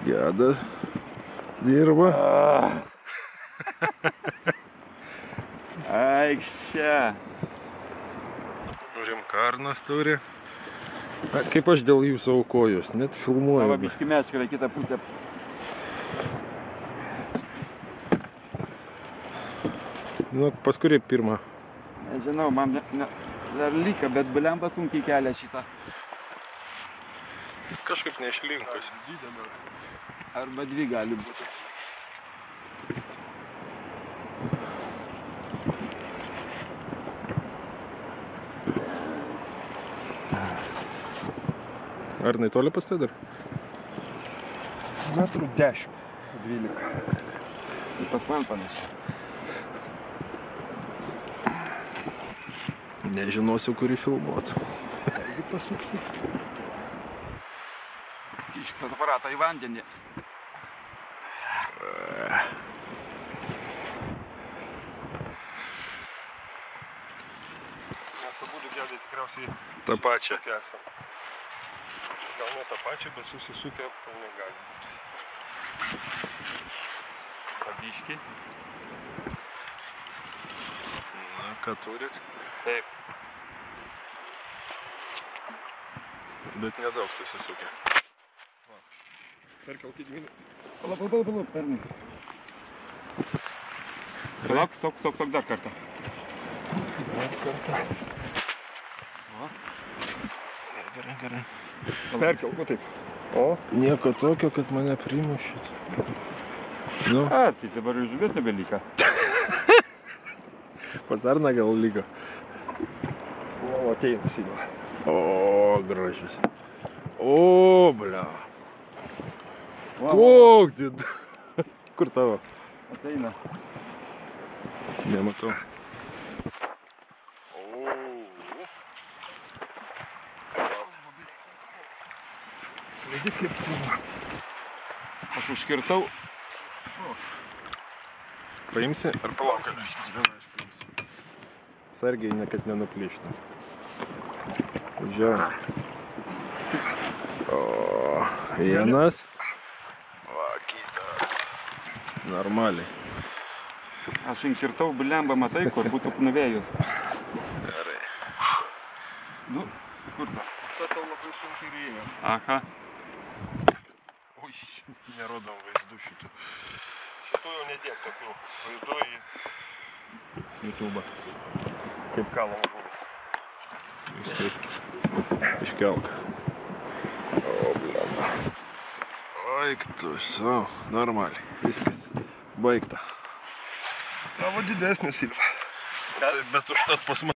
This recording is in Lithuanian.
Gedas dirba. Aikščia. Rimkarnas turi. Kaip aš dėl jūsų aukojus, net filmuoju. Savo biškį meškerą kitą pusę. Nu, paskui pirmą. Nežinau, man dar lyka, bet blemba sunkiai kelia šitą. Kažkaip neišlinkusi. Arba dvi gali būti. Ar jinai toli pas tai dar? Metrų 10, 12. Tai pas man panašiai. Nežinosiu, kurį filmuot. Taigi pasuksiu. Kišk fotoaparatą į vandenį. Mes abudu gedai tikriausiai Ta pačia. esam. Gal ne tą pačią, bet susisukę pilnai gali būti. Pabiškį. Na, ką turit? Taip. Bet nedaug susisukę. Perkelk į dvinį. Palauk, pernai. Palauk, stok dar kartą. Dar kartą. Gerai. Perkelk, o taip. O? Nieko tokio, kad mane primušit. Nu, A, tai dabar ir žuvies nebelyka. pas Arną gal lygo. O, ateina sydva. O, gražius. O, blia. Kok, did. Kur tavo? Ateina. Nematau. Slidi kaip tuma. Aš užkirtau. Paimsi ar palauk? Sargiai, kad nenuplyštų. Žiūrėjau. O, vienas. Va, kita. Normaliai. Aš inkirtau blemba, matai, kur būtų nuvėjus. Gerai. Nu, kur tas? Ta tau labai sunkiai rėmė. Aha. Ui, nerodom vaizdų šitų. Šitų jau nedėk tokių vaizdų į YouTube'ą. kaip kalam žuvį. Vis taip. Iškelk. O, blema. Oik tu, so, normaliai. Viskas baigta. Tavo didesnė sylva. Bet užtat pas mane.